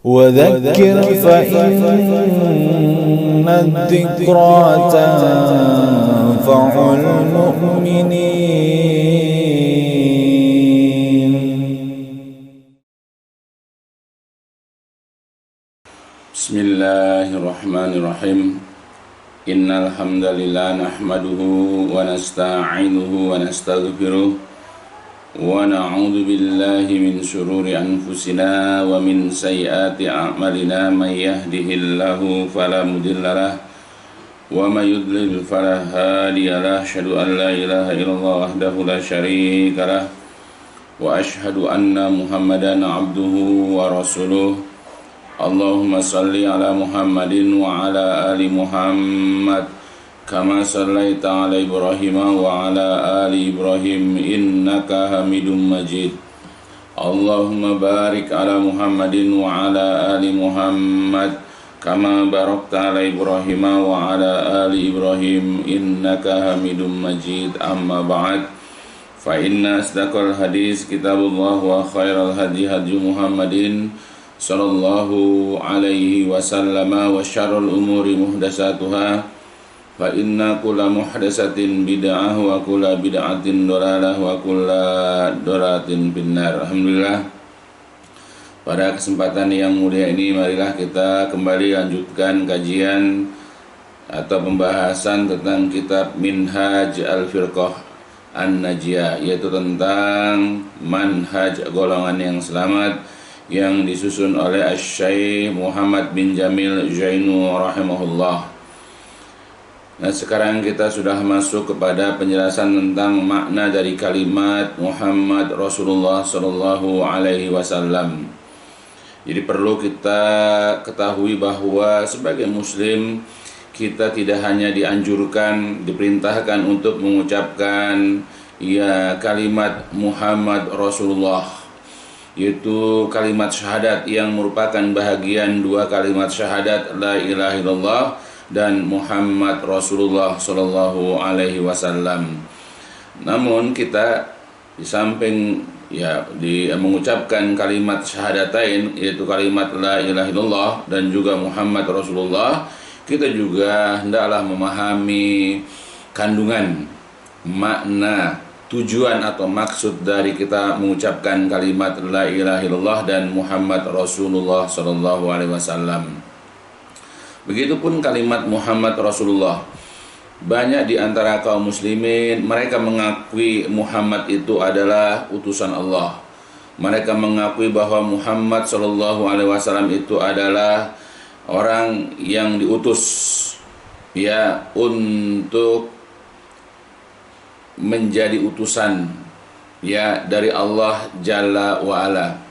وذكر فإن الذكرى تنفع المؤمنين. بسم الله الرحمن الرحيم. إن الحمد لله نحمده ونستعينه ونستغفره ونعوذ بالله من شرور أنفسنا ومن سيئات أعمالنا. من يهده الله فلا مضل له ومن يضلل فلا هادي له. أشهد أن لا إله إلا الله وحده لا شريك له وأشهد أن محمدا عبده ورسوله. اللهم صل على محمد وعلى آل محمد كما صليت على إبراهيم وعلى آل إبراهيم إنك حميد مجيد. اللهم بارك على محمد وعلى آل محمد كما باركت على إبراهيم وعلى آل إبراهيم إنك حميد مجيد. أما بعد فإن أصدق الحديث كتاب الله وخير الهدي هدي محمد صلى الله عليه وسلم وشر الأمور محدثاتها فإن كل محدثة بدعة وكل بدعة ضلالة وكل ضلالة finnar. Alhamdulillah, pada kesempatan yang mulia ini marilah kita kembali lanjutkan kajian atau pembahasan tentang kitab Minhaj Al-Firqah An-Najiyah, yaitu tentang manhaj golongan yang selamat yang disusun oleh Asy-Syaikh Muhammad bin Jamil Zainu rahimahullah. Nah, sekarang kita sudah masuk kepada penjelasan tentang makna dari kalimat Muhammad Rasulullah sallallahu alaihi wasallam. Jadi perlu kita ketahui bahwa sebagai muslim kita tidak hanya dianjurkan, diperintahkan untuk mengucapkan kalimat Muhammad Rasulullah, yaitu kalimat syahadat yang merupakan bahagian dua kalimat syahadat la ilaha illallah dan Muhammad Rasulullah sallallahu alaihi wasallam. Namun kita di samping mengucapkan kalimat syahadatain, yaitu kalimat la ilaha illallah dan juga Muhammad Rasulullah, kita juga hendaklah memahami kandungan makna, tujuan atau maksud dari kita mengucapkan kalimat la ilaha illallah dan Muhammad Rasulullah sallallahu alaihi wasallam. Begitupun kalimat Muhammad Rasulullah. Banyak di antara kaum muslimin mereka mengakui Muhammad itu adalah utusan Allah. Mereka mengakui bahwa Muhammad sallallahu alaihi wasallam itu adalah orang yang diutus untuk menjadi utusan dari Allah Jalla wa Ala.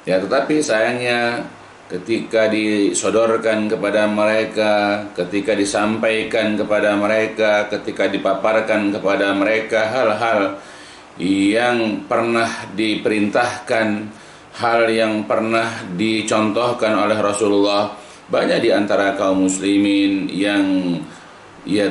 Tetapi sayangnya ketika disodorkan kepada mereka, ketika disampaikan kepada mereka, ketika dipaparkan kepada mereka hal-hal yang pernah diperintahkan, hal yang pernah dicontohkan oleh Rasulullah, banyak di antara kaum muslimin yang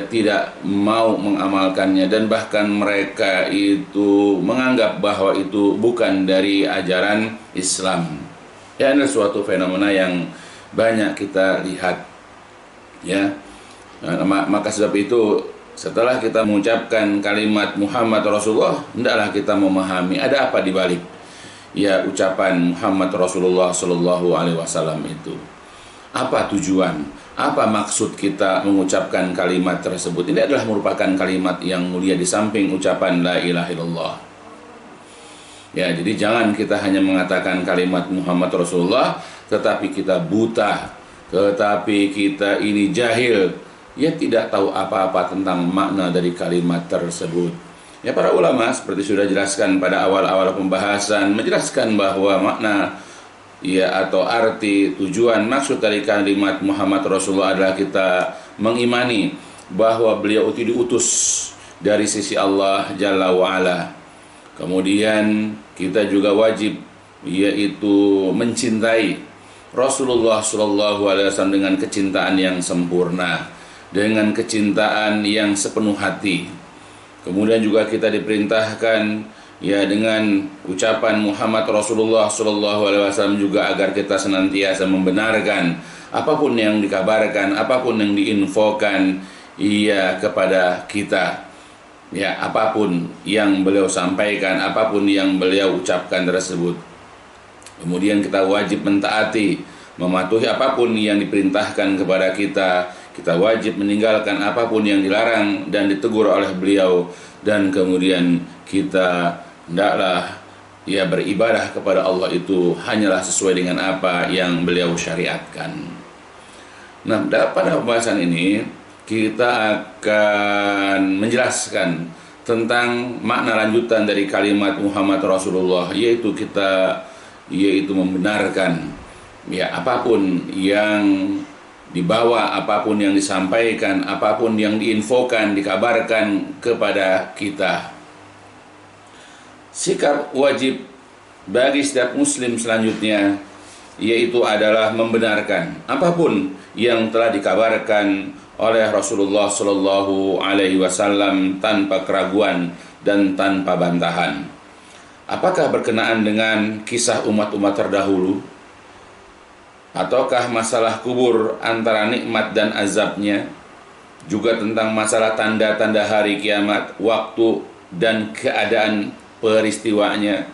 tidak mau mengamalkannya, dan bahkan mereka itu menganggap bahwa itu bukan dari ajaran Islam. Ini suatu fenomena yang banyak kita lihat. Maka sebab itu setelah kita mengucapkan kalimat Muhammad Rasulullah, hendaklah kita memahami ada apa di balik ucapan Muhammad Rasulullah sallallahu alaihi wasallam itu. Apa tujuan? Apa maksud kita mengucapkan kalimat tersebut? Ini adalah merupakan kalimat yang mulia di samping ucapan la ilaha illallah. Jadi jangan kita hanya mengatakan kalimat Muhammad Rasulullah tetapi kita buta, tetapi kita ini jahil, tidak tahu apa-apa tentang makna dari kalimat tersebut. Para ulama seperti sudah jelaskan pada awal-awal pembahasan, menjelaskan bahwa makna atau arti, tujuan, maksud dari kalimat Muhammad Rasulullah adalah kita mengimani bahwa beliau itu diutus dari sisi Allah Jalla wa'ala. Kemudian kita juga wajib yaitu mencintai Rasulullah SAW dengan kecintaan yang sempurna, dengan kecintaan yang sepenuh hati. Kemudian juga kita diperintahkan ya dengan ucapan Muhammad Rasulullah Sallallahu Alaihi Wasallam juga agar kita senantiasa membenarkan apapun yang dikabarkan, apapun yang diinfokan ya kepada kita, ya apapun yang beliau sampaikan, apapun yang beliau ucapkan tersebut. Kemudian kita wajib mentaati, mematuhi apapun yang diperintahkan kepada kita. Kita wajib meninggalkan apapun yang dilarang dan ditegur oleh beliau, dan kemudian kita hendaklah ya beribadah kepada Allah itu hanyalah sesuai dengan apa yang beliau syariatkan. Nah, pada pembahasan ini kita akan menjelaskan tentang makna lanjutan dari kalimat Muhammad Rasulullah, yaitu membenarkan ya apapun yang dibawa, apapun yang disampaikan, apapun yang diinfokan, dikabarkan kepada kita. Sikap wajib bagi setiap muslim selanjutnya yaitu adalah membenarkan apapun yang telah dikabarkan oleh Rasulullah Shallallahu Alaihi Wasallam tanpa keraguan dan tanpa bantahan. Apakah berkenaan dengan kisah umat-umat terdahulu, ataukah masalah kubur antara nikmat dan azabnya, juga tentang masalah tanda-tanda hari kiamat, waktu dan keadaan peristiwanya,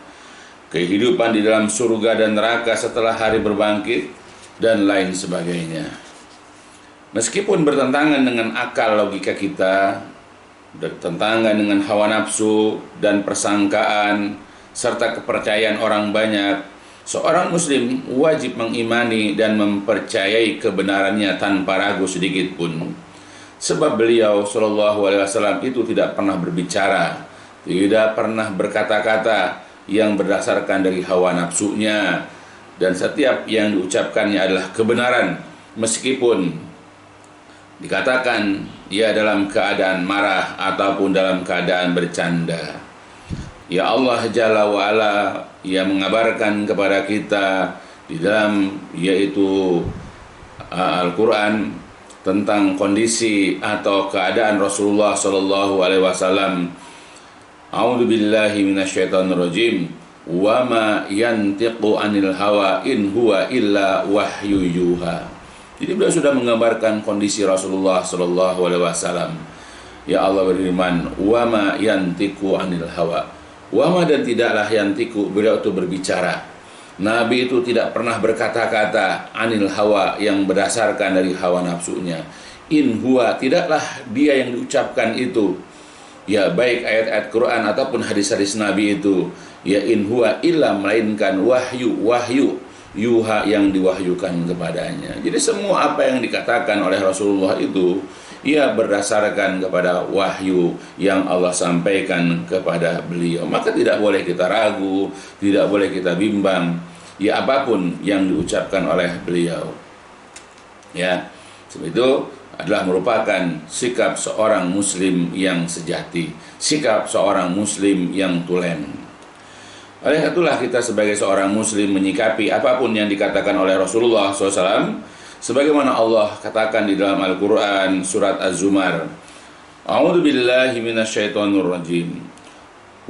kehidupan di dalam surga dan neraka setelah hari berbangkit, dan lain sebagainya. Meskipun bertentangan dengan akal logika kita, bertentangan dengan hawa nafsu dan persangkaan serta kepercayaan orang banyak, seorang muslim wajib mengimani dan mempercayai kebenarannya tanpa ragu sedikit pun. Sebab beliau Shallallahu Alaihi Wasallam itu tidak pernah berbicara, tidak pernah berkata-kata yang berdasarkan dari hawa nafsunya, dan setiap yang diucapkannya adalah kebenaran meskipun dikatakan ia dalam keadaan marah ataupun dalam keadaan bercanda. Ya Allah Jalla wa'ala yang mengabarkan kepada kita di dalam yaitu Al-Quran tentang kondisi atau keadaan Rasulullah Sallallahu Alaihi Wasallam. A'udzu billahi minasyaitonir rajim. Wa ma yantiqu anil hawa in huwa illa wahyu yuha. Jadi beliau sudah menggambarkan kondisi Rasulullah Sallallahu Alaihi Wasallam. Ya Allah berfirman, wa ma yantiqu anil hawa. Wama dan tidaklah yantiku, beliau itu berbicara. Nabi itu tidak pernah berkata-kata anil hawa yang berdasarkan dari hawa nafsunya. In huwa, tidaklah dia yang diucapkan itu, ya baik ayat-ayat Quran ataupun hadis-hadis Nabi itu, ya in huwa illa, melainkan wahyu yuha yang diwahyukan kepadanya. Jadi semua apa yang dikatakan oleh Rasulullah itu ia berdasarkan kepada wahyu yang Allah sampaikan kepada beliau. Maka tidak boleh kita ragu, tidak boleh kita bimbang, ya apapun yang diucapkan oleh beliau. Ya, sebab itu adalah merupakan sikap seorang muslim yang sejati, sikap seorang muslim yang tulen. Oleh itulah kita sebagai seorang muslim menyikapi apapun yang dikatakan oleh Rasulullah SAW, sebagaimana Allah katakan di dalam Al-Quran surat Az-Zumar, A'udzu billahi minasyaitonir rajim.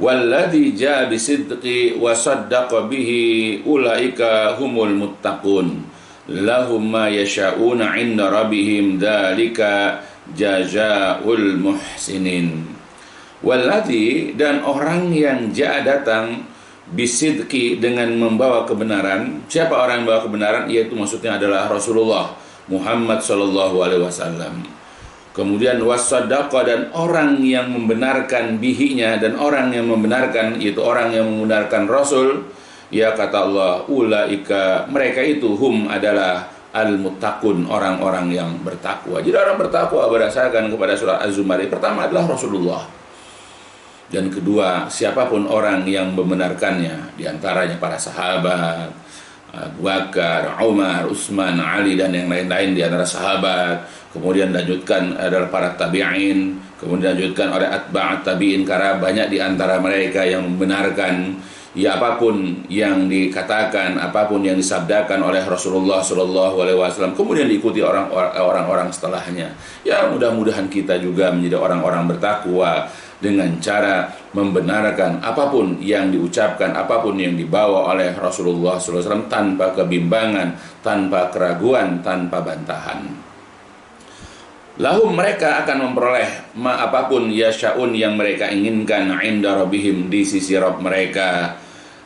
Walladzi jaa bisidqi wa saddaqa bihi ulaika humul muttaqun. Lahum ma yasha'una 'inda rabbihim dzalika jazaa'ul muhsinin. Walladzi, dan orang yang jaa datang bisidqi, dengan membawa kebenaran. Siapa orang yang membawa kebenaran? Yaitu maksudnya adalah Rasulullah Muhammad Sallallahu Alaihi Wasallam. Kemudian wasaddaqa, dan orang yang membenarkan bihinya, dan orang yang membenarkan yaitu orang yang membenarkan Rasul. Ya kata Allah, ulaika, mereka itu hum adalah al-muttaqun, orang-orang yang bertakwa. Jadi orang bertakwa berdasarkan kepada surat Az-Zumar, pertama adalah Rasulullah. Dan kedua, siapapun orang yang membenarkannya, diantaranya para sahabat, Abu Bakar, Umar, Utsman, Ali, dan yang lain-lain di antara sahabat. Kemudian dilanjutkan adalah para tabi'in, kemudian dilanjutkan oleh atba'at tabi'in, karena banyak di antara mereka yang membenarkan ya apapun yang dikatakan, apapun yang disabdakan oleh Rasulullah Shallallahu Alaihi Wasallam, kemudian diikuti orang-orang setelahnya. Ya mudah-mudahan kita juga menjadi orang-orang bertakwa dengan cara membenarkan apapun yang diucapkan, apapun yang dibawa oleh Rasulullah SAW tanpa kebimbangan, tanpa keraguan, tanpa bantahan. Lahum, mereka akan memperoleh apapun yasyaun yang mereka inginkan inda rabbihim, di sisi Rabb mereka.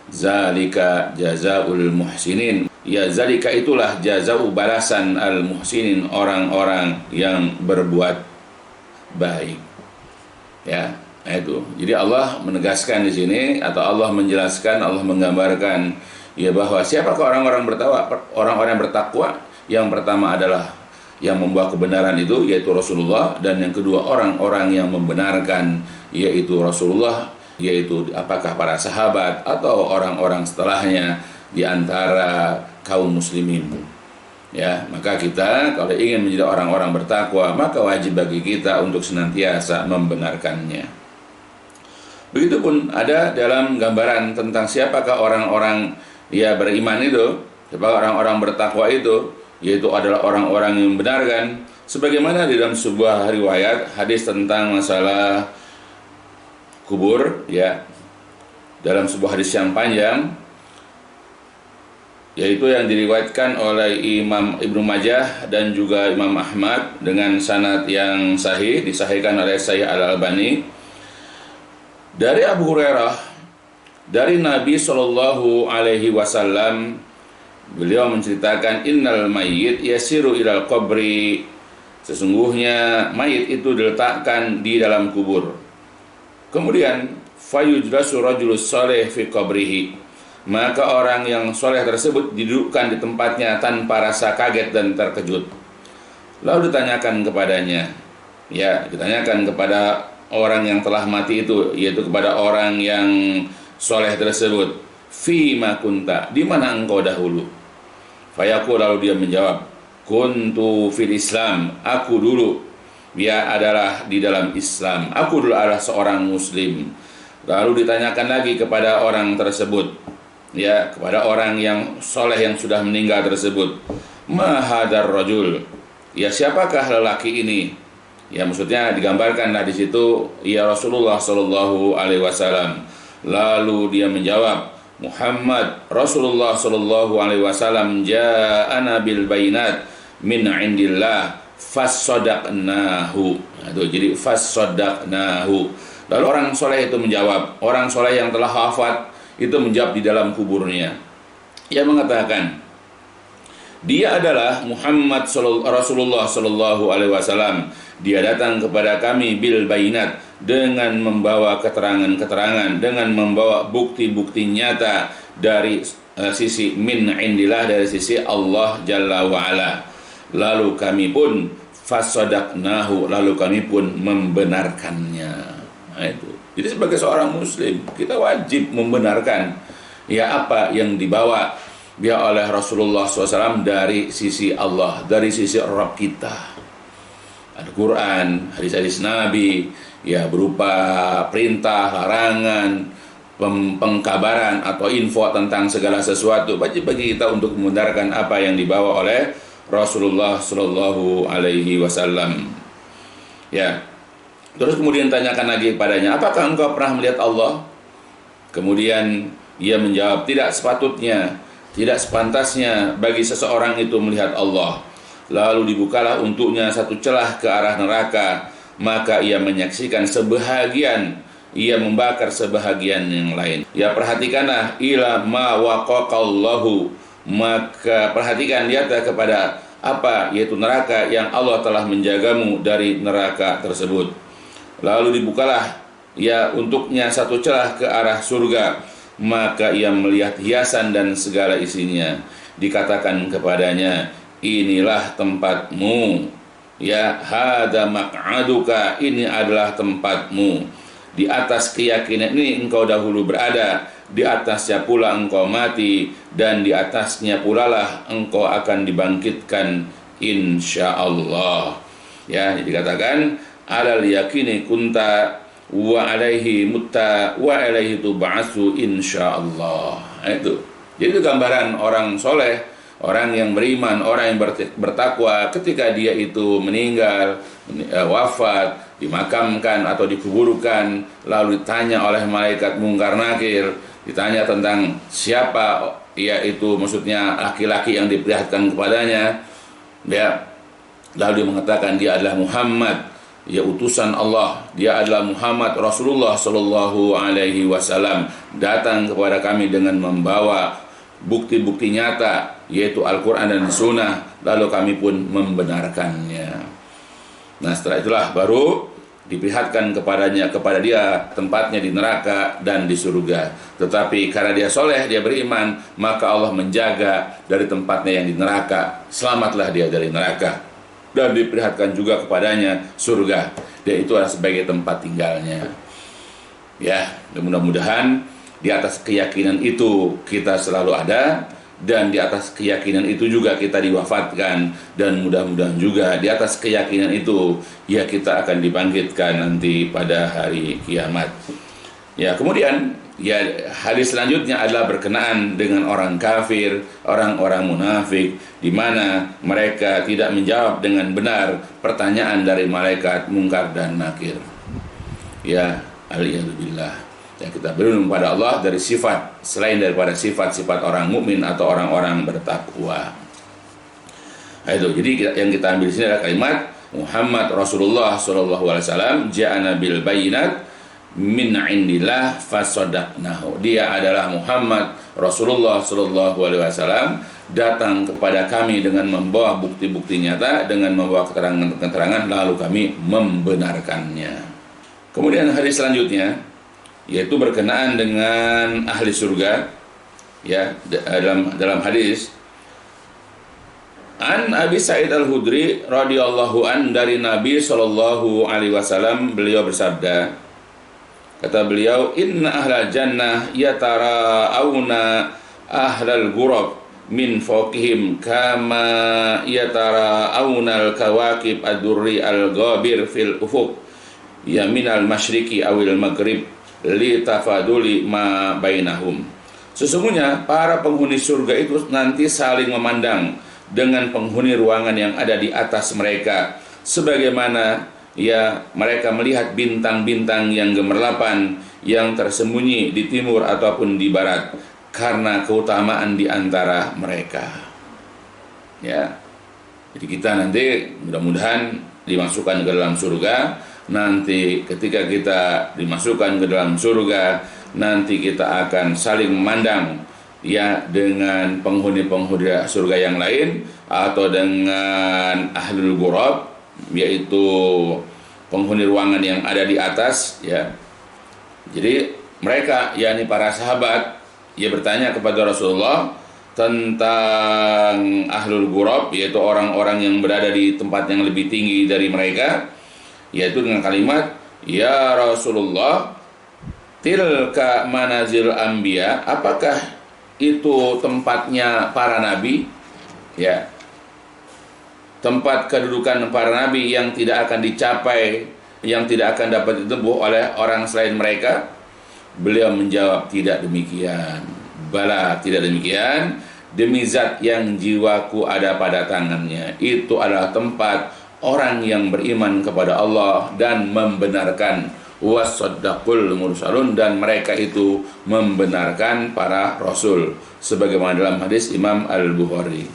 Zalika jazaul muhsinin. Ya, zalika itulah jazau, balasan al muhsinin, orang-orang yang berbuat baik. Ya, itu. Jadi Allah menegaskan di sini, atau Allah menjelaskan, Allah menggambarkan ya bahwa siapakah orang-orang bertakwa? Orang-orang bertakwa yang pertama adalah yang membawa kebenaran itu, yaitu Rasulullah, dan yang kedua orang-orang yang membenarkan, yaitu Rasulullah, yaitu apakah para sahabat atau orang-orang setelahnya di antara kaum muslimin. Ya, maka kita kalau ingin menjadi orang-orang bertakwa, maka wajib bagi kita untuk senantiasa membenarkannya. Begitupun ada dalam gambaran tentang siapakah orang-orang ya beriman itu, siapa orang-orang bertakwa itu, yaitu adalah orang-orang yang membenarkan, sebagaimana di dalam sebuah riwayat hadis tentang masalah kubur, ya, dalam sebuah hadis yang panjang, yaitu yang diriwayatkan oleh Imam Ibnu Majah dan juga Imam Ahmad dengan sanad yang sahih, disahihkan oleh Syekh Al-Albani, dari Abu Hurairah, dari Nabi Shallallahu Alaihi Wasallam. Beliau menceritakan, innal mayyit yasiru ilal qabri, sesungguhnya mayit itu diletakkan di dalam kubur. Kemudian fayujlasu rajulus saleh fi qabrihi, maka orang yang soleh tersebut didudukkan di tempatnya tanpa rasa kaget dan terkejut. Lalu ditanyakan kepadanya, ya, ditanyakan kepada orang yang telah mati itu, yaitu kepada orang yang soleh tersebut, fi ma kunta, di mana engkau dahulu? Fayaqul, lalu dia menjawab, kuntu fil Islam, aku dulu dia adalah di dalam Islam, aku dulu adalah seorang muslim. Lalu ditanyakan lagi kepada orang tersebut, ya, kepada orang yang soleh yang sudah meninggal tersebut, ma hadar rajul, ya, siapakah lelaki ini? Ya, maksudnya digambarkanlah di situ ya Rasulullah Shallallahu Alaihi Wasallam. Lalu dia menjawab, Muhammad Rasulullah Shallallahu Alaihi Wasallam ja'ana bil bayinat min indillah fassodaqnahu. Itu jadi fassodaqnahu. Lalu orang soleh itu menjawab, orang soleh yang telah wafat itu menjawab di dalam kuburnya. Ia mengatakan, dia adalah Muhammad Rasulullah Shallallahu Alaihi Wasallam. Dia datang kepada kami bil bayinat, dengan membawa keterangan-keterangan, dengan membawa bukti-bukti nyata dari sisi min indillah, dari sisi Allah Jalla wa'ala. Lalu kami pun fasadaqnahu, lalu kami pun membenarkannya. Nah, itu. Jadi sebagai seorang muslim, kita wajib membenarkan ya apa yang dibawa dia oleh Rasulullah SAW dari sisi Allah, dari sisi Rabb kita. Al-Quran, hadis-hadis Nabi, ya, berupa perintah, larangan, pengkabaran atau info tentang segala sesuatu. Wajib bagi kita untuk membenarkan apa yang dibawa oleh Rasulullah Shallallahu Alaihi Wasallam. Ya, terus kemudian tanyakan lagi kepadanya, apakah engkau pernah melihat Allah? Kemudian ia menjawab, tidak sepatutnya, tidak sepantasnya bagi seseorang itu melihat Allah. Lalu dibukalah untuknya satu celah ke arah neraka, maka ia menyaksikan sebahagian, ia membakar sebahagian yang lain. Ya, perhatikanlah, ila ma waqaqallahu, maka perhatikan, lihatlah kepada apa, yaitu neraka yang Allah telah menjagamu dari neraka tersebut. Lalu dibukalah ya untuknya satu celah ke arah surga, maka ia melihat hiasan dan segala isinya. Dikatakan kepadanya, inilah tempatmu, ya, hada maq'aduka, ini adalah tempatmu. Di atas keyakinan ini engkau dahulu berada, di atasnya pula engkau mati, dan di atasnya pula lah engkau akan dibangkitkan insyaallah. Ya, dikatakan alal yakini kunta wa alaihi mutta wa alaihi tub'atsu insyaallah. Itu. Jadi itu gambaran orang soleh, orang yang beriman, orang yang bertakwa, ketika dia itu meninggal, wafat, dimakamkan atau dikuburkan, lalu ditanya oleh malaikat Mungkar Nakir, ditanya tentang siapa, yaitu maksudnya laki-laki yang diperlihatkan kepadanya, ya, lalu dia mengatakan dia adalah Muhammad, ya utusan Allah, dia adalah Muhammad Rasulullah Sallallahu Alaihi Wasallam, datang kepada kami dengan membawa bukti-bukti nyata, yaitu Al-Quran dan Sunnah, lalu kami pun membenarkannya. Nah, setelah itulah baru diperlihatkan kepada dia tempatnya di neraka dan di surga. Tetapi karena dia soleh, dia beriman, maka Allah menjaga dari tempatnya yang di neraka. Selamatlah dia dari neraka. Dan diperlihatkan juga kepadanya surga. Dan itu adalah sebagai tempat tinggalnya. Ya, mudah-mudahan di atas keyakinan itu kita selalu ada, dan di atas keyakinan itu juga kita diwafatkan, dan mudah-mudahan juga di atas keyakinan itu ya kita akan dibangkitkan nanti pada hari kiamat. Ya, kemudian ya hadis selanjutnya adalah berkenaan dengan orang kafir, orang-orang munafik, di mana mereka tidak menjawab dengan benar pertanyaan dari malaikat Mungkar dan Nakir. Ya, aliyadzubillah. Yang kita berlindung pada Allah dari sifat selain daripada sifat-sifat orang mukmin atau orang-orang bertakwa. Nah, itu. Jadi yang kita ambil di sini adalah kalimat Muhammad Rasulullah sallallahu alaihi wasallam ja'ana bil bayyinat min indillah fasaddaqnahu. Dia adalah Muhammad Rasulullah sallallahu alaihi wasallam, datang kepada kami dengan membawa bukti-bukti nyata, dengan membawa keterangan-keterangan, lalu kami membenarkannya. Kemudian hadis selanjutnya yaitu berkenaan dengan ahli surga, ya, dalam hadis An Abi Sa'id Al-Khudri radhiyallahu an, dari Nabi sallallahu alaihi wasallam, beliau bersabda, kata beliau, inna ahlal jannah yatara'auna ahlal ghurab min fawqihim kama yatara'auna al-kawakib ad-durri al-ghabir fil ufuq ya minal masyriqi awil maghrib li tafaduli ma bainahum. Sesungguhnya para penghuni surga itu nanti saling memandang dengan penghuni ruangan yang ada di atas mereka, sebagaimana ya mereka melihat bintang-bintang yang gemerlapan yang tersembunyi di timur ataupun di barat, karena keutamaan di antara mereka. Ya, jadi kita nanti mudah-mudahan dimasukkan ke dalam surga. Nanti ketika kita dimasukkan ke dalam surga, nanti kita akan saling memandang ya dengan penghuni-penghuni surga yang lain, atau dengan ahlul ghurab, yaitu penghuni ruangan yang ada di atas, ya. Jadi mereka, yakni para sahabat, ya, bertanya kepada Rasulullah tentang ahlul ghurab, yaitu orang-orang yang berada di tempat yang lebih tinggi dari mereka, yaitu dengan kalimat, ya Rasulullah, tilka manazil anbiya, apakah itu tempatnya para nabi, ya, tempat kedudukan para nabi yang tidak akan dicapai, yang tidak akan dapat ditempuh oleh orang selain mereka? Beliau menjawab, tidak demikian. Bala, tidak demikian. Demi zat yang jiwaku ada pada tangannya, itu adalah tempat orang yang beriman kepada Allah dan membenarkan, wasaddaqul mursalun, dan mereka itu membenarkan para rasul, sebagaimana dalam hadis Imam Al-Bukhari.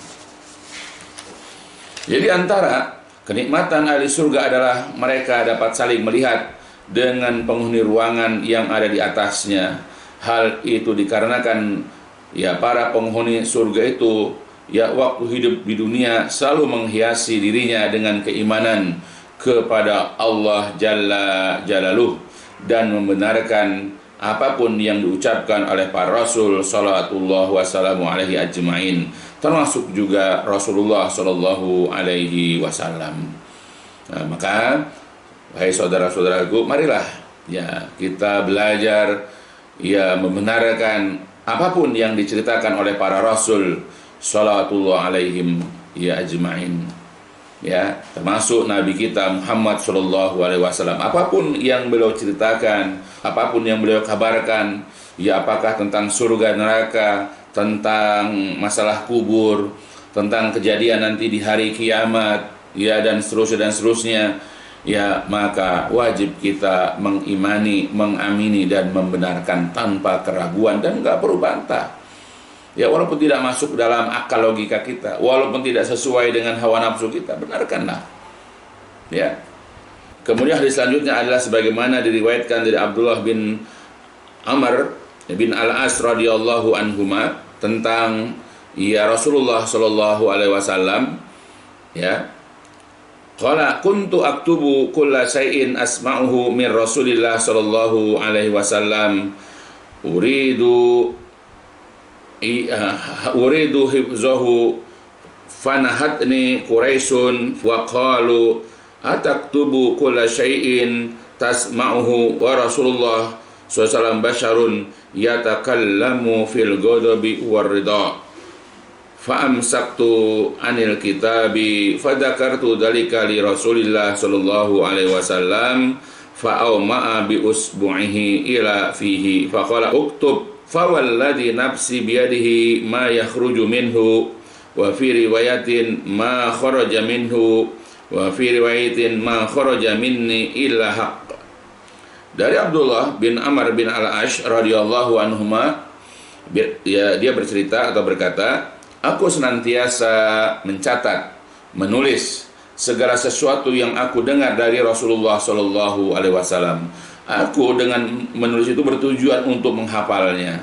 Jadi antara kenikmatan ahli surga adalah mereka dapat saling melihat dengan penghuni ruangan yang ada di atasnya. Hal itu dikarenakan ya para penghuni surga itu ya waktu hidup di dunia selalu menghiasi dirinya dengan keimanan kepada Allah Jalla Jalaluh, dan membenarkan apapun yang diucapkan oleh para rasul sallallahu wasallamu alaihi ajmain, termasuk juga Rasulullah sallallahu alaihi wasallam. Nah, maka wahai saudara-saudaraku, marilah ya kita belajar ya membenarkan apapun yang diceritakan oleh para rasul salawatullah alaihim ya ajma'in, ya, termasuk Nabi kita Muhammad sallallahu alaihi wasallam. Apapun yang beliau ceritakan, apapun yang beliau kabarkan, ya, apakah tentang surga neraka, tentang masalah kubur, tentang kejadian nanti di hari kiamat, ya, dan seterusnya, ya maka wajib kita mengimani, mengamini dan membenarkan tanpa keraguan dan nggak perlu bantah. Ya walaupun tidak masuk dalam akal logika kita, walaupun tidak sesuai dengan hawa nafsu kita, benarkanlah. Ya. Kemudian hadis selanjutnya adalah sebagaimana diriwayatkan dari Abdullah bin Amr bin Al-As radhiyallahu anhuma tentang ya Rasulullah sallallahu alaihi wasallam, ya. Qala kuntu aktubu kulla syai'in asma'uhu min Rasulillah sallallahu alaihi wasallam uridu hifzahu fanahatni Quraisyun wa qalu ataktubu kulla syai'in tasma'uhu wa Rasulullah sallallahu basyarun yatakallamu fil ghadabi war ridha fa amsaktu anil kitabi fadzakartu dzalika li Rasulillah sallallahu alaihi wasallam fa auma'a bi usbu'ihi ila fihi fa qala uktub fawalladhi nafsi biyadihi ma yakhruju minhu wa fi riwayatin ma kharaja minhu wa fi riwayatin ma kharaja minni illa haqq. Dari Abdullah bin Amr bin Al-Ash radhiyallahu anhuma, dia bercerita atau berkata, aku senantiasa mencatat, menulis segala sesuatu yang aku dengar dari Rasulullah sallallahu alaihi wasallam. Aku dengan menulis itu bertujuan untuk menghafalnya.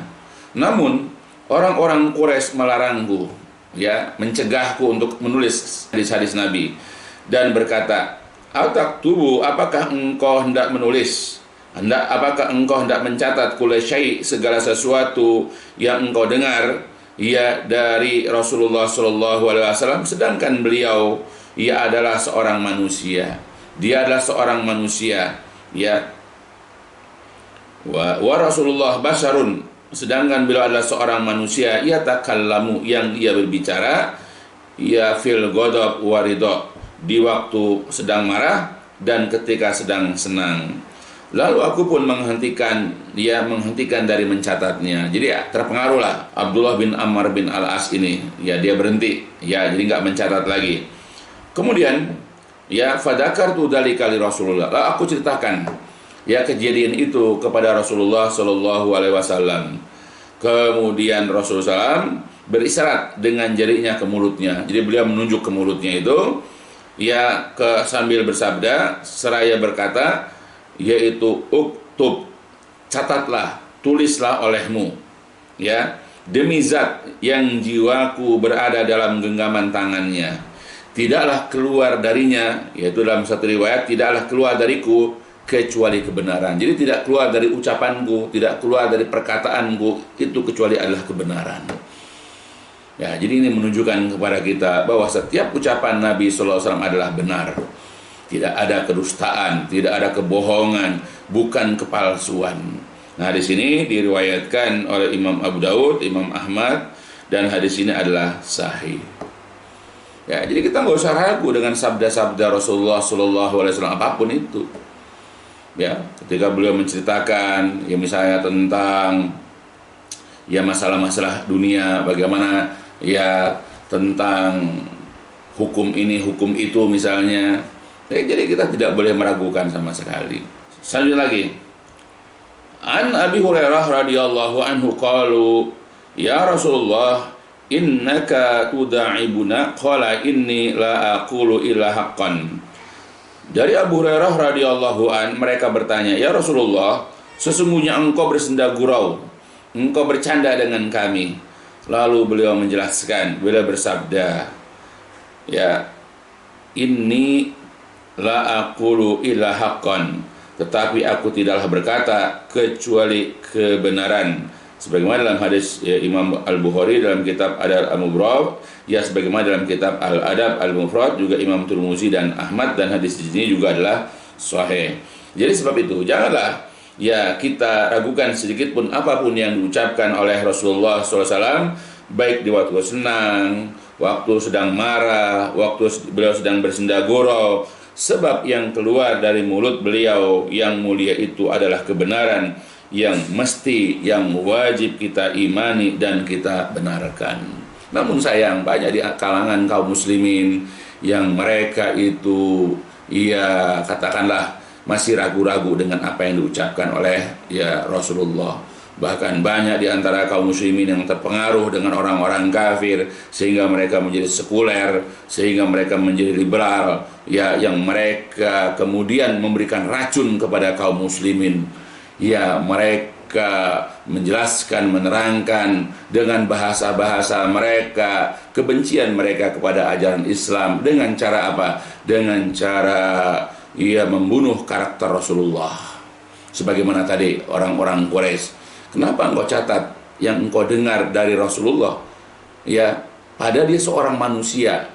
Namun orang-orang Quraisy melarangku, ya, mencegahku untuk menulis hadis-hadis Nabi dan berkata, "Ataktubu, apakah engkau hendak menulis? Apakah engkau hendak mencatat kulla syai' segala sesuatu yang engkau dengar ya dari Rasulullah sallallahu alaihi wasallam, sedangkan beliau ia adalah seorang manusia. Dia adalah seorang manusia, ya. Wa Rasulullah basyarun, sedangkan beliau adalah seorang manusia, ia takallamu, yang ia berbicara, ia fil ghadab wa ridha, di waktu sedang marah dan ketika sedang senang. Lalu aku pun menghentikan dari mencatatnya." Jadi ya, terpengaruhlah Abdullah bin Amr bin Al-As ini, ya dia berhenti, ya jadi nggak mencatat lagi. Kemudian ya fadzakartu dzalika li Rasulullah, lalu aku ceritakan ya kejadian itu kepada Rasulullah sallallahu alaihi wasallam. Kemudian Rasulullah SAW berisyarat dengan jarinya ke mulutnya. Jadi beliau menunjuk ke mulutnya itu, ya sambil bersabda seraya berkata, yaitu uktub, catatlah, tulislah olehmu, ya, demi zat yang jiwaku berada dalam genggaman tangannya, tidaklah keluar darinya, yaitu dalam satu riwayat, tidaklah keluar dariku kecuali kebenaran. Jadi tidak keluar dari ucapanku, tidak keluar dari perkataanku itu kecuali adalah kebenaran. Ya, jadi ini menunjukkan kepada kita bahwa setiap ucapan Nabi sallallahu alaihi wasallam adalah benar. Tidak ada kedustaan, tidak ada kebohongan, bukan kepalsuan. Nah, di sini diriwayatkan oleh Imam Abu Daud, Imam Ahmad, dan hadis ini adalah sahih. Ya, jadi kita nggak usah ragu dengan sabda-sabda Rasulullah sallallahu alaihi wasallam apapun itu. Ya, ketika beliau menceritakan ya misalnya tentang ya masalah-masalah dunia, bagaimana ya tentang hukum ini, hukum itu misalnya. Jadi kita tidak boleh meragukan sama sekali. Selanjutnya lagi, An Abi Hurairah radhiyallahu anhu qalu, ya Rasulullah, innaka tuda'ibuna, qala inni la aqulu illa haqqan. Dari Abu Hurairah radhiyallahu an, mereka bertanya, ya Rasulullah, sesungguhnya engkau bersenda gurau, engkau bercanda dengan kami. Lalu beliau menjelaskan, beliau bersabda, ya, inni la aqulu illa haqqan, tetapi aku tidaklah berkata kecuali kebenaran. Sebagaimana dalam hadis ya, Imam Al-Bukhari dalam kitab Adab Al-Mufrad, ya sebagaimana dalam kitab Al-Adab Al-Mufrad juga Imam Tirmizi dan Ahmad, dan hadis di sini juga adalah sahih. Jadi sebab itu janganlah ya kita ragukan sedikit pun apapun yang diucapkan oleh Rasulullah SAW, baik di waktu senang, waktu sedang marah, waktu beliau sedang bersenda gurau, sebab yang keluar dari mulut beliau yang mulia itu adalah kebenaran yang mesti, yang wajib kita imani dan kita benarkan. Namun sayang, banyak di kalangan kaum muslimin yang mereka itu katakanlah masih ragu-ragu dengan apa yang diucapkan oleh Rasulullah. Bahkan banyak di antara kaum muslimin yang terpengaruh dengan orang-orang kafir sehingga mereka menjadi sekuler, sehingga mereka menjadi liberal, yang mereka kemudian memberikan racun kepada kaum muslimin. Mereka menjelaskan, menerangkan dengan bahasa-bahasa mereka kebencian mereka kepada ajaran Islam dengan cara apa? Dengan cara membunuh karakter Rasulullah. Sebagaimana tadi orang-orang Quraisy, kenapa engkau catat yang engkau dengar dari Rasulullah? Padahal dia seorang manusia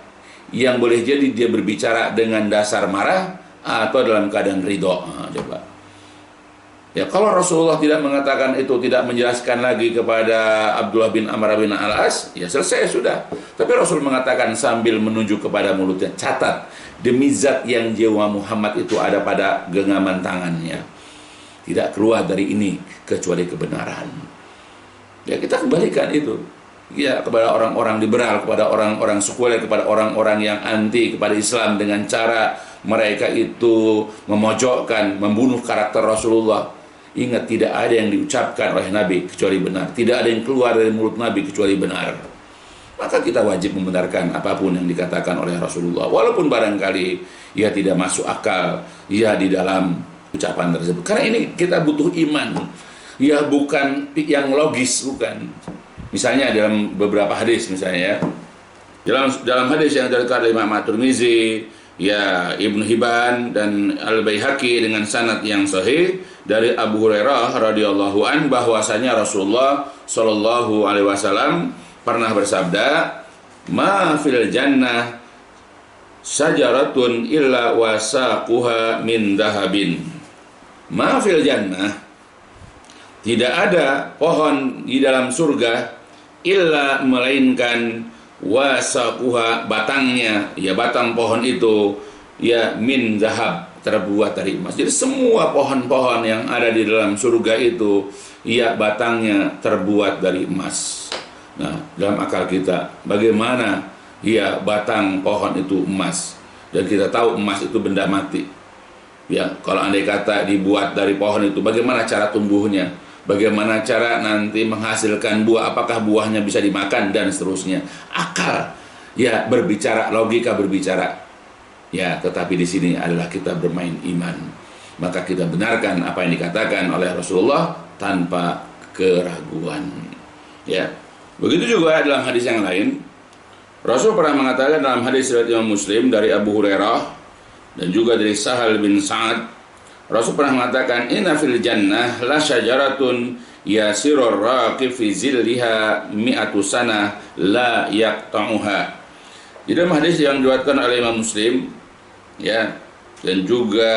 yang boleh jadi dia berbicara dengan dasar marah atau dalam keadaan ridho. Coba. Kalau Rasulullah tidak mengatakan itu, tidak menjelaskan lagi kepada Abdullah bin Amr bin Al-As, selesai sudah. Tapi Rasul mengatakan sambil menunjuk kepada mulutnya, catat, demi zat yang jiwa Muhammad itu ada pada genggaman tangannya, tidak keluar dari ini kecuali kebenaran. Kita kembalikan itu kepada orang-orang liberal, kepada orang-orang sekuler, kepada orang-orang yang anti kepada Islam dengan cara mereka itu memojokkan, membunuh karakter Rasulullah. Ingat, tidak ada yang diucapkan oleh Nabi kecuali benar, tidak ada yang keluar dari mulut Nabi kecuali benar. Maka kita wajib membenarkan apapun yang dikatakan oleh Rasulullah, walaupun barangkali tidak masuk akal di dalam ucapan tersebut. Karena ini kita butuh iman, bukan yang logis, bukan. Misalnya dalam beberapa hadis, misalnya dalam hadis yang diriwayatkan oleh Imam At-Tirmizi, Ibnu Hibban dan Al-Baihaqi dengan sanad yang sahih dari Abu Hurairah radhiyallahu an, bahwasanya Rasulullah sallallahu alaihi wasallam pernah bersabda, "Ma fil jannah syajaratun illa wasaquha min dahabin." Ma fil jannah, tidak ada pohon di dalam surga illa melainkan wasaquha, batangnya, batang pohon itu min zahab, terbuat dari emas. Jadi semua pohon-pohon yang ada di dalam surga itu batangnya terbuat dari emas. Nah, dalam akal kita, bagaimana batang pohon itu emas, dan kita tahu emas itu benda mati. Kalau andai kata dibuat dari pohon itu, bagaimana cara tumbuhnya? Bagaimana cara nanti menghasilkan buah? Apakah buahnya bisa dimakan dan seterusnya? Akal berbicara, logika berbicara. Tetapi di sini adalah kita bermain iman. Maka kita benarkan apa yang dikatakan oleh Rasulullah tanpa keraguan. Begitu juga dalam hadis yang lain, Rasul pernah mengatakan dalam hadis riwayat Imam Muslim dari Abu Hurairah dan juga dari Sahal bin Sa'ad, Rasul pernah mengatakan, "Inna fil jannah la syajaratun yasirur raqib fi zilliha mi'atu sanah la yaqta'uha." Di dalam hadis yang diriwayatkan oleh Imam Muslim, dan juga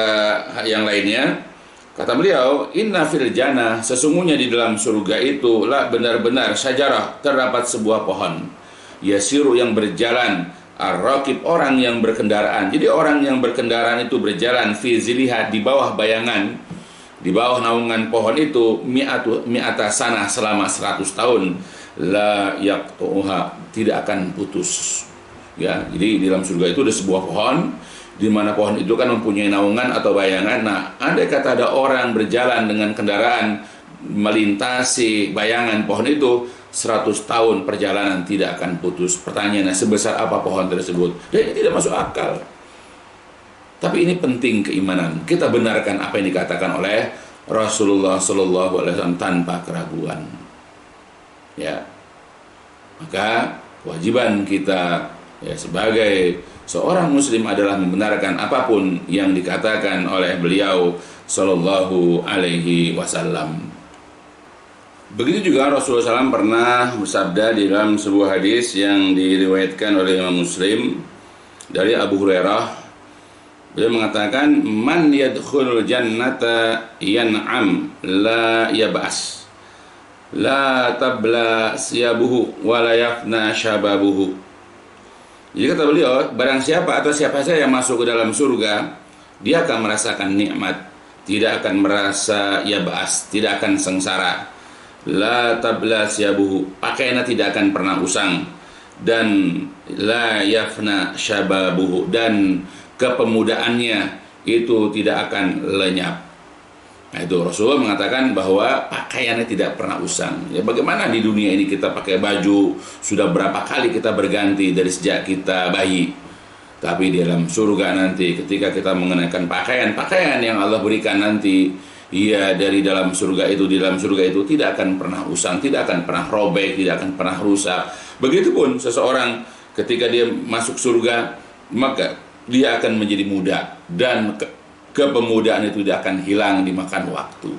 yang lainnya, kata beliau, "Inna fil jannah," sesungguhnya di dalam surga itu, la benar-benar syajarah, terdapat sebuah pohon, yasiru yang berjalan, ar-raqib orang yang berkendaraan. Jadi orang yang berkendaraan itu berjalan fi ziliha, di bawah bayangan, di bawah naungan pohon itu, mi'ata sanah, selama 100 tahun, la yaqtuha, tidak akan putus. Jadi di dalam surga itu ada sebuah pohon, di mana pohon itu kan mempunyai naungan atau bayangan. Nah, andai kata ada orang berjalan dengan kendaraan melintasi bayangan pohon itu, 100 tahun perjalanan tidak akan putus. Pertanyaannya, sebesar apa pohon tersebut? Dan ini tidak masuk akal. Tapi ini penting keimanan. Kita benarkan apa yang dikatakan oleh Rasulullah SAW tanpa keraguan. Maka kewajiban kita sebagai seorang muslim adalah membenarkan apapun yang dikatakan oleh beliau sallallahu alaihi wasallam. Begitu juga Rasulullah SAW pernah bersabda di dalam sebuah hadis yang diriwayatkan oleh Imam Muslim dari Abu Hurairah. Beliau mengatakan, "Man yadkhulul jannata yan'am la yab'as, la tabla siyabuhu wa la yafna syababuhu." Jadi kata beliau, barang siapa atau siapa saja yang masuk ke dalam surga, dia akan merasakan nikmat, tidak akan merasa yab'as, tidak akan sengsara. La tabla siyabuhu, pakaiannya tidak akan pernah usang, dan la yafna syababuhu, dan kepemudaannya itu tidak akan lenyap. Nah, itu Rasulullah mengatakan bahwa pakaiannya tidak pernah usang. Ya, bagaimana di dunia ini kita pakai baju, sudah berapa kali kita berganti dari sejak kita bayi. Tapi di dalam surga nanti ketika kita mengenakan pakaian yang Allah berikan nanti, ya dari dalam surga itu, di dalam surga itu tidak akan pernah usang, tidak akan pernah robek, tidak akan pernah rusak. Begitupun seseorang ketika dia masuk surga, maka dia akan menjadi muda dan kepemudaan itu tidak akan hilang dimakan waktu.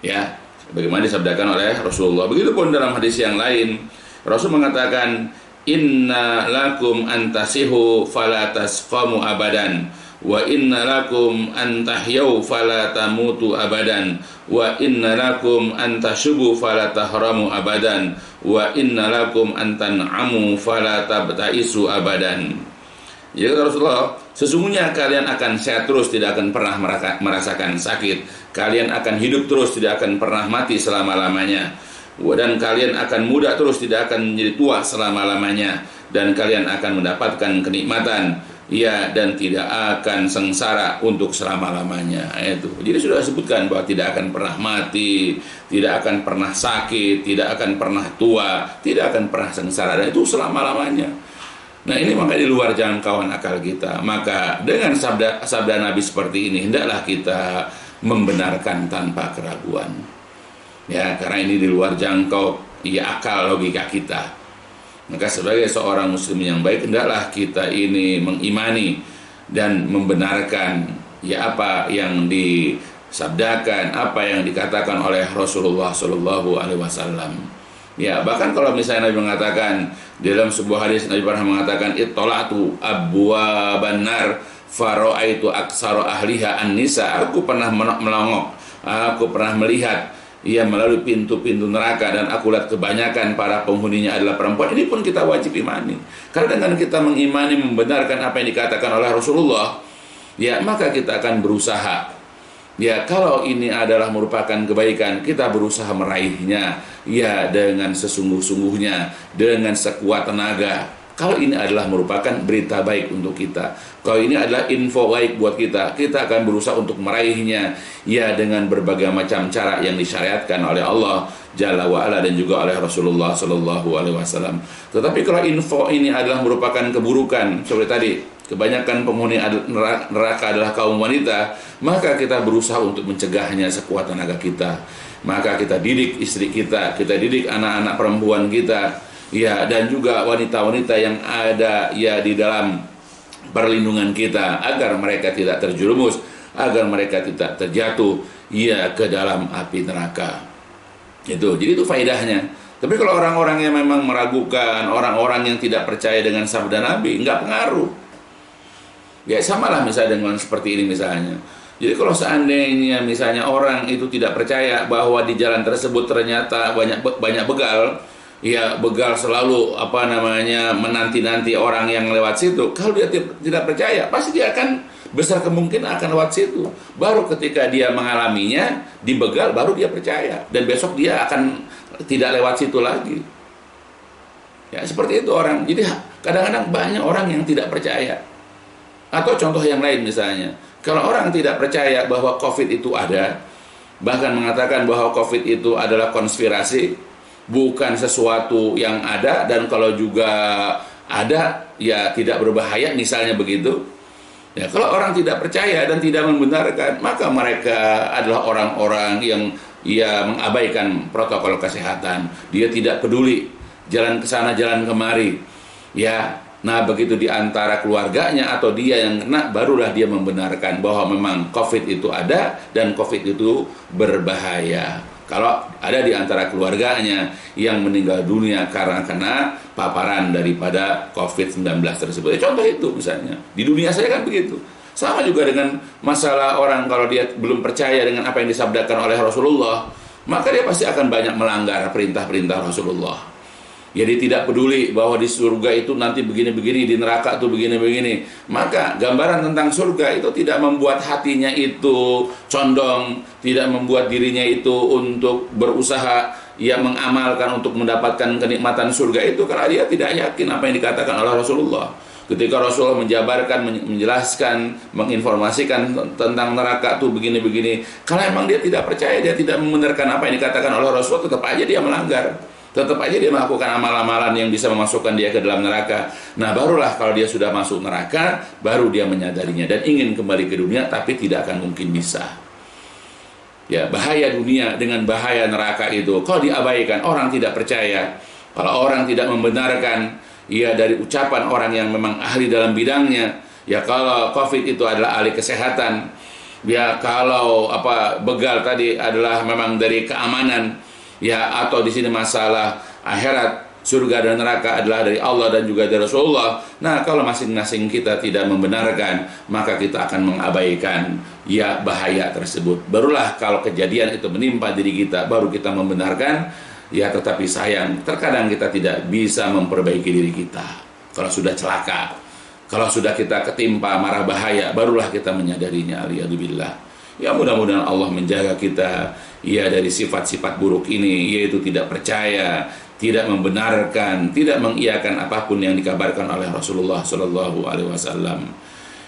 Ya, bagaimana disabdakan oleh Rasulullah. Begitupun dalam hadis yang lain, Rasul mengatakan, "Inna lakum antasihu fala tasqamu abadan, wa inna lakum antahyau fala tamutu abadan, wa inna lakum antashubu fala tahramu abadan, wa inna lakum antan'amu fala tabta'isu abadan." Ya Rasulullah, sesungguhnya kalian akan sehat terus, tidak akan pernah merasakan sakit. Kalian akan hidup terus, tidak akan pernah mati selama-lamanya. Dan kalian akan muda terus, tidak akan menjadi tua selama-lamanya. Dan kalian akan mendapatkan kenikmatan, ya, dan tidak akan sengsara untuk selama-lamanya. Itu. Jadi sudah disebutkan bahwa tidak akan pernah mati, tidak akan pernah sakit, tidak akan pernah tua, tidak akan pernah sengsara, dan itu selama-lamanya. Nah, ini maka di luar jangkauan akal kita. Maka dengan sabda Nabi seperti ini, hendaklah kita membenarkan tanpa keraguan. Ya, karena ini di luar jangkau akal logika kita. Maka sebagai seorang muslim yang baik, hendaklah kita ini mengimani dan membenarkan apa yang disabdakan, apa yang dikatakan oleh Rasulullah Shallallahu Alaihi Wasallam. Ya, bahkan kalau misalnya Nabi mengatakan dalam sebuah hadis, Nabi pernah mengatakan, "Ittola'tu abwaban nar fara'aitu aksara ahliha an-nisa." Aku pernah melongok, aku pernah melihat melalui pintu-pintu neraka, dan aku lihat kebanyakan para penghuninya adalah perempuan. Ini pun kita wajib imani. Karena dengan kita mengimani, membenarkan apa yang dikatakan oleh Rasulullah, ya maka kita akan berusaha. Ya, kalau ini adalah merupakan kebaikan, kita berusaha meraihnya, ya, dengan sesungguh-sungguhnya, dengan sekuat tenaga. Kalau ini adalah merupakan berita baik untuk kita, kalau ini adalah info baik buat kita, kita akan berusaha untuk meraihnya, ya, dengan berbagai macam cara yang disyariatkan oleh Allah Jalla wa'ala dan juga oleh Rasulullah Sallallahu Alaihi Wasallam. Tetapi kalau info ini adalah merupakan keburukan, seperti tadi, kebanyakan penghuni neraka adalah kaum wanita, maka kita berusaha untuk mencegahnya sekuat tenaga kita. Maka kita didik istri kita didik anak-anak perempuan kita, ya, dan juga wanita-wanita yang ada ya di dalam perlindungan kita, agar mereka tidak terjerumus, agar mereka tidak terjatuh ya ke dalam api neraka. Jadi itu faedahnya. Tapi kalau orang-orang yang memang meragukan, orang-orang yang tidak percaya dengan sabda Nabi, nggak pengaruh. Ya, samalah misalnya dengan seperti ini misalnya. Jadi kalau seandainya misalnya orang itu tidak percaya bahwa di jalan tersebut ternyata banyak begal, ya begal selalu menanti-nanti orang yang lewat situ. Kalau dia tidak percaya, pasti dia akan besar kemungkinan akan lewat situ. Baru ketika dia mengalaminya di begal, baru dia percaya, dan besok dia akan tidak lewat situ lagi. Ya, seperti itu orang. Jadi kadang-kadang banyak orang yang tidak percaya. Atau contoh yang lain misalnya, kalau orang tidak percaya bahwa COVID itu ada, bahkan mengatakan bahwa COVID itu adalah konspirasi, bukan sesuatu yang ada, dan kalau juga ada, ya tidak berbahaya, misalnya begitu. Ya, kalau orang tidak percaya dan tidak membenarkan, maka mereka adalah orang-orang yang mengabaikan protokol kesehatan. Dia tidak peduli, jalan ke sana, jalan kemari. Ya, nah begitu di antara keluarganya atau dia yang kena, barulah dia membenarkan bahwa memang COVID itu ada dan COVID itu berbahaya. Kalau ada di antara keluarganya yang meninggal dunia karena kena paparan daripada COVID-19 tersebut. Contoh itu misalnya, di dunia saya kan begitu. Sama juga dengan masalah orang kalau dia belum percaya dengan apa yang disabdakan oleh Rasulullah, maka dia pasti akan banyak melanggar perintah-perintah Rasulullah. Jadi tidak peduli bahwa di surga itu nanti begini-begini, di neraka itu begini-begini. Maka gambaran tentang surga itu tidak membuat hatinya itu condong, tidak membuat dirinya itu untuk berusaha mengamalkan untuk mendapatkan kenikmatan surga itu, karena dia tidak yakin apa yang dikatakan oleh Rasulullah. Ketika Rasulullah menjabarkan, menjelaskan, menginformasikan tentang neraka tuh begini-begini, kalau emang dia tidak percaya, dia tidak membenarkan apa yang dikatakan oleh Rasulullah, tetap aja dia melanggar. Tetap aja dia melakukan amal-amalan yang bisa memasukkan dia ke dalam neraka. Nah, barulah kalau dia sudah masuk neraka, baru dia menyadarinya dan ingin kembali ke dunia, tapi tidak akan mungkin bisa. Ya, bahaya dunia dengan bahaya neraka itu, kalau diabaikan, orang tidak percaya. Kalau orang tidak membenarkan, ya dari ucapan orang yang memang ahli dalam bidangnya, ya kalau COVID itu adalah ahli kesehatan, ya kalau begal tadi adalah memang dari keamanan, ya atau di sini masalah akhirat, surga dan neraka adalah dari Allah dan juga dari Rasulullah. Nah, kalau masing-masing kita tidak membenarkan, maka kita akan mengabaikan ya bahaya tersebut. Barulah kalau kejadian itu menimpa diri kita, baru kita membenarkan. Ya, tetapi sayang, terkadang kita tidak bisa memperbaiki diri kita. Kalau sudah celaka, kalau sudah kita ketimpa mara bahaya, barulah kita menyadarinya. Alhamdulillah. Ya, mudah-mudahan Allah menjaga kita ya dari sifat-sifat buruk ini, yaitu tidak percaya, tidak membenarkan, tidak mengiyakan apapun yang dikabarkan oleh Rasulullah Shallallahu Alaihi Wasallam.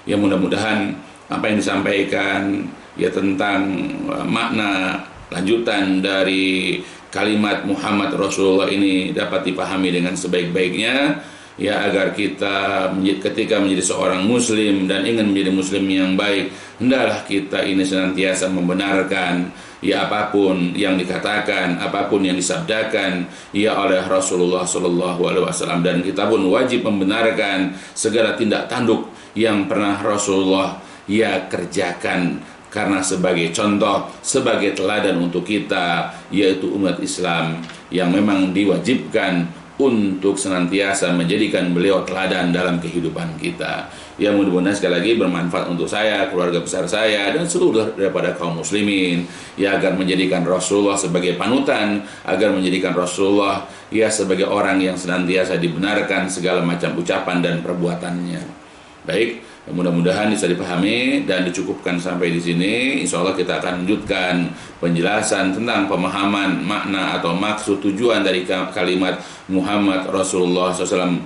Ya, mudah-mudahan apa yang disampaikan ya tentang makna lanjutan dari kalimat Muhammad Rasulullah ini dapat dipahami dengan sebaik-baiknya, ya agar kita ketika menjadi seorang muslim dan ingin menjadi muslim yang baik, hendaklah kita ini senantiasa membenarkan ya apapun yang dikatakan, apapun yang disabdakan ya oleh Rasulullah Shallallahu Alaihi Wasallam, dan kita pun wajib membenarkan segala tindak tanduk yang pernah Rasulullah ya kerjakan, karena sebagai contoh, sebagai teladan untuk kita, yaitu umat Islam yang memang diwajibkan untuk senantiasa menjadikan beliau teladan dalam kehidupan kita. Ya, mudah-mudahan sekali lagi bermanfaat untuk saya, keluarga besar saya, dan seluruh daripada kaum muslimin, ya agar menjadikan Rasulullah sebagai panutan, agar menjadikan Rasulullah ya sebagai orang yang senantiasa dibenarkan segala macam ucapan dan perbuatannya. Baik, mudah-mudahan bisa dipahami dan dicukupkan sampai di sini. Insya Allah kita akan lanjutkan penjelasan tentang pemahaman makna atau maksud tujuan dari kalimat Muhammad Rasulullah SAW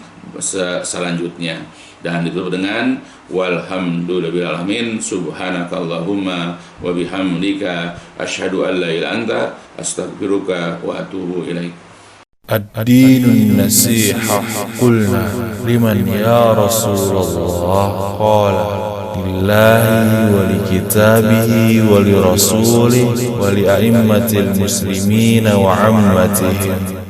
selanjutnya. Dan ditutup dengan walhamdulillahirrahmanirrahim, subhanakallahumma wa bihamdika asyhadu an la ilaha illa anta astaghfiruka wa atubu ilaik. الدين النصيحة قلنا لمن يا رسول الله قال لله ولكتابه ولرسوله ولأئمة المسلمين وعمتهم